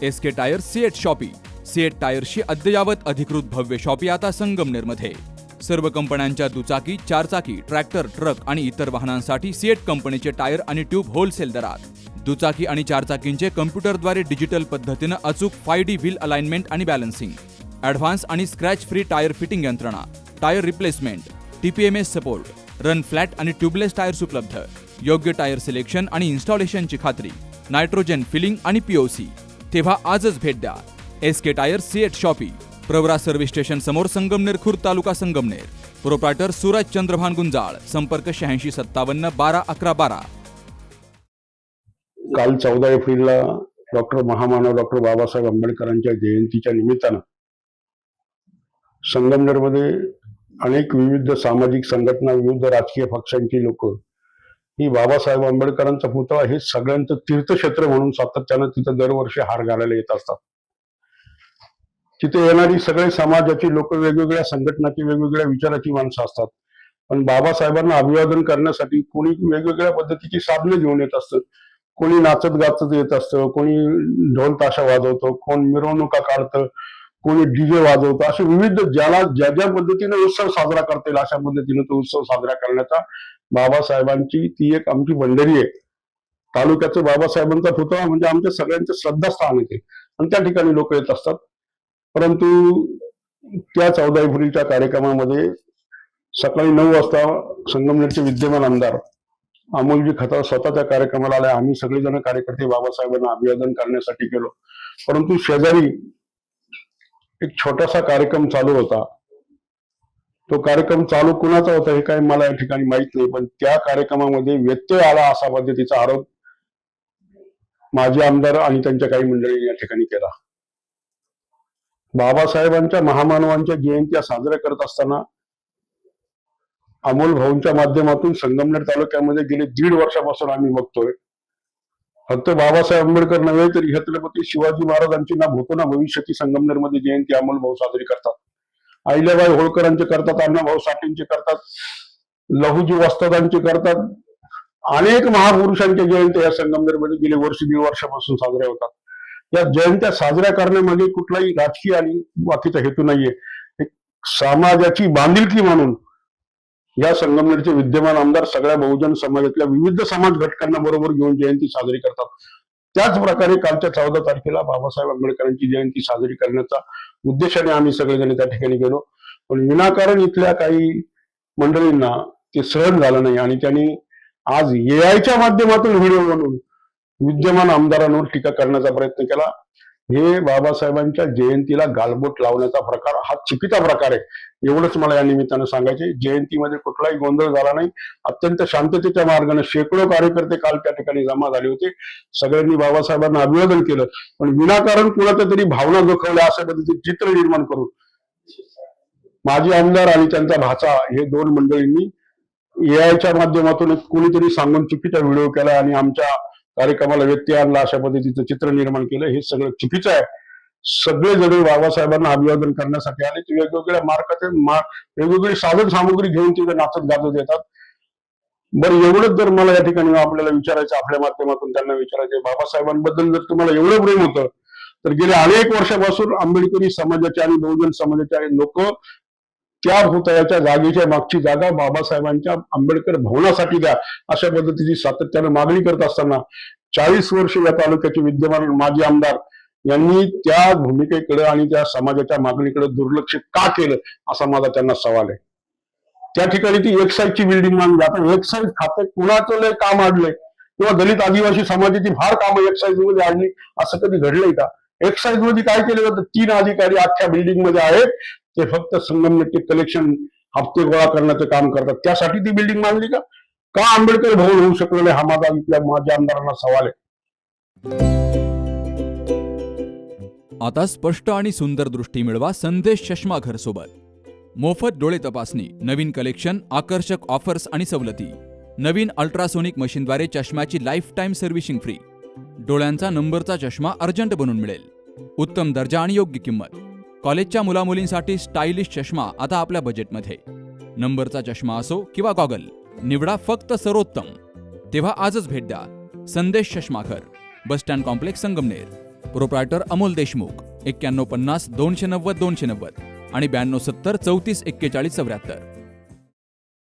SK tyre CEAT shoppe. CEAT टायर्सची अद्ययावत अधिकृत भव्य शॉपी आता संगमनेरमध्ये. सर्व कंपन्यांच्या दुचाकी, चारचाकी, ट्रॅक्टर, ट्रक आणि इतर वाहनांसाठी सिएट कंपनीचे टायर आणि ट्यूब होलसेल दरात. दुचाकी आणि चारचाकींचे कम्प्युटरद्वारे डिजिटल पद्धतीनं अचूक 5D व्हील अलाइनमेंट आणि बॅलन्सिंग, ॲडव्हान्स आणि स्क्रॅच फ्री टायर फिटिंग यंत्रणा, tyre replacement, TPMS support, run flat आणि ट्यूबलेस टायर्स उपलब्ध. योग्य टायर सिलेक्शन आणि इन्स्टॉलेशनची खात्री, नायट्रोजन फिलिंग आणि POC. तेव्हा आजच भेट द्या. SK tyre CEAT shoppe, Pravara service station समोर, संगमनेर खुर्द, तालुका संगमनेर. प्रोप्रायटर सूरज चंद्रभान गुंजाळ. संपर्क 8657 12 11 12. काल 14 एप्रिलला महामानव डॉक्टर बाबासाहेब आंबेडकरांच्या जयंतीच्या निमित्तानं संगमनेरमध्ये अनेक विविध सामाजिक संघटना, विविध राजकीय पक्षांची लोक ही बाबासाहेब आंबेडकरांचा पुतळा हे सगळ्यांचं तीर्थक्षेत्र म्हणून सातत्यानं तिथं दरवर्षी हार घालायला येत असतात. तिथे येणारी सगळे समाजाची लोक, वेगवेगळ्या संघटनाची, वेगवेगळ्या विचाराची माणसं असतात. पण बाबासाहेबांना अभिवादन करण्यासाठी कोणी वेगवेगळ्या पद्धतीची साधनं घेऊन येत असतं. कोणी नाचत गाचत येत असतं, कोणी ढोल ताशा वाजवतो, कोण मिरवणुका काढतं, कोणी DJ वाजवतं. असे विविध ज्याला ज्या ज्या पद्धतीने उत्सव साजरा करता येईल अशा पद्धतीने तो उत्सव साजरा करण्याचा बाबासाहेबांची ती एक आमची बंधरी आहे. तालुक्याचं बाबासाहेबांचा पुतळा म्हणजे आमच्या सगळ्यांचं श्रद्धास्थान आहे आणि त्या ठिकाणी लोक येत असतात. परंतु त्या 14 एप्रिलच्या कार्यक्रमामध्ये सकाळी 9 वाजता संगमनेरचे विद्यमान आमदार अमोलजी खताळ स्वतः त्या कार्यक्रमाला आले. आम्ही सगळेजण कार्यकर्ते बाबासाहेबांना अभिवादन करण्यासाठी गेलो. परंतु शेजारी एक छोटासा कार्यक्रम चालू होता. तो कार्यक्रम चालू कुणाचा होता हे काय मला या ठिकाणी माहित नाही, पण त्या कार्यक्रमामध्ये व्यत्यय आला असा पद्धतीचा आरोप माजी आमदार आणि त्यांच्या काही मंडळींनी या ठिकाणी केला. बाबासाहेबांच्या महामानवांच्या जयंत्या साजऱ्या करत असताना अमोल भाऊंच्या माध्यमातून संगमनेर तालुक्यामध्ये गेले 1.5 वर्षापासून आम्ही बघतोय, फक्त बाबासाहेब आंबेडकर नव्हे तर छत्रपती शिवाजी महाराजांची ना भूतो ना भविष्याची संगमनेरमध्ये जयंती अमोल भाऊ साजरी करतात. अहिल्याबाई होळकरांचे करतात, अण्णाभाऊ साठेंचे करतात, लहुजी वस्तादांचे करतात. अनेक महापुरुषांच्या जयंत्या या संगमनेरमध्ये गेले 1.5 वर्षापासून साजऱ्या होतात. या जयंत्या साजऱ्या करण्यामध्ये कुठलाही राजकीय आणि बाकीचा हेतू नाहीये. एक समाजाची बांधिलकी म्हणून या संगमनेरचे विद्यमान आमदार सगळ्या बहुजन समाजातल्या विविध समाज घटकांना बरोबर घेऊन जयंती साजरी करतात. त्याच प्रकारे कालच्या 14 तारखेला बाबासाहेब आंबेडकरांची जयंती साजरी करण्याचा उद्देशाने आम्ही सगळेजण त्या ठिकाणी गेलो. पण विनाकारण इथल्या काही मंडळींना ते सहन झालं नाही आणि त्यांनी आज AIच्या माध्यमातून व्हिडिओ बनवून विद्यमान आमदारांवर टीका करण्याचा प्रयत्न केला. हे बाबासाहेबांच्या जयंतीला गालबोट लावण्याचा प्रकार हा चुकीचा प्रकार आहे. एवढंच मला या निमित्तानं सांगायचे. जयंतीमध्ये कुठलाही गोंधळ झाला नाही. अत्यंत शांततेच्या मार्गाने शेकडो कार्यकर्ते काल त्या ठिकाणी जमा झाले होते. सगळ्यांनी बाबासाहेबांना अभिवादन केलं, पण विनाकारण कुणाच्या तरी भावना दुखवल्या अशा पद्धतीचे चित्र निर्माण करून माजी आमदार आणि त्यांचा भाचा हे 2 मंडळींनी AIच्या माध्यमातून कोणीतरी सांगून चुकीचा व्हिडिओ केला आणि आमच्या कार्यक्रमाला व्यत्यय आणला अशा पद्धतीचं चित्र निर्माण केलं. हे सगळं चुकीचं आहे. सगळे जण बाबासाहेबांना अभिवादन करण्यासाठी आले. ते वेगवेगळ्या मार्गाचे वेगवेगळी साधन सामुग्री घेऊन तिथे नाचत गाजत येतात. बरं, एवढंच जर मला या ठिकाणी आपल्याला विचारायचं, आपल्या माध्यमातून त्यांना विचारायचं, बाबासाहेबांबद्दल जर तुम्हाला एवढं प्रेम होतं तर गेल्या अनेक वर्षापासून आंबेडकरी समाजाचे आणि बहुजन समाजाचे लोक त्या भूतळाच्या जागेच्या मागची जागा बाबासाहेबांच्या आंबेडकर भवनासाठी द्या अशा पद्धतीची सातत्यानं मागणी करत असताना 40 वर्ष या तालुक्याचे विद्यमान माजी आमदार यांनी त्या भूमिकेकडे आणि त्या समाजाच्या मागणीकडे दुर्लक्ष का केलं असा माझा त्यांना सवाल आहे. त्या ठिकाणी ती एक्साईजची बिल्डिंग बांधली. आता एक्साईज खाते कुणाचं लय काम आणलंय किंवा दलित आदिवासी समाजाची फार कामं एक्साईज मध्ये आणली असं कधी घडलंय का? एक्साईज मध्ये काय केलं जातं? 3 अधिकारी अख्ख्या बिल्डिंग मध्ये आहेत. ते फक्त संगमनेरचे कलेक्शन हप्ते गोळा करण्याचं काम करतात. त्यासाठी ती बिल्डिंग बांधली का? का आंबेडकर भवन होऊ शकलं नाही हा माझा इथल्या माझ्या आमदारांना सवाल आहे. आता स्पष्ट आणि सुंदर दृष्टी मिळवा संदेश चष्मा घर सोबत. मोफत डोळे तपासणी, नवीन कलेक्शन, आकर्षक ऑफर्स आणि सवलती. नवीन अल्ट्रासोनिक मशीनद्वारे चष्म्याची लाईफ टाईम सर्व्हिसिंग फ्री. डोळ्यांचा नंबरचा चष्मा अर्जंट बनून मिळेल. उत्तम दर्जा आणि योग्य किंमत. कॉलेजच्या मुलामुलींसाठी स्टायलिश चष्मा आता आपल्या बजेटमध्ये. नंबरचा चष्मा असो किंवा गॉगल, निवडा फक्त सर्वोत्तम. तेव्हा आजच भेट द्या. संदेश चष्माघर, bus stand complex, Sangamner. Proprietor Amol Deshmukh 9150 290 290 आणि 9270 34 41 74.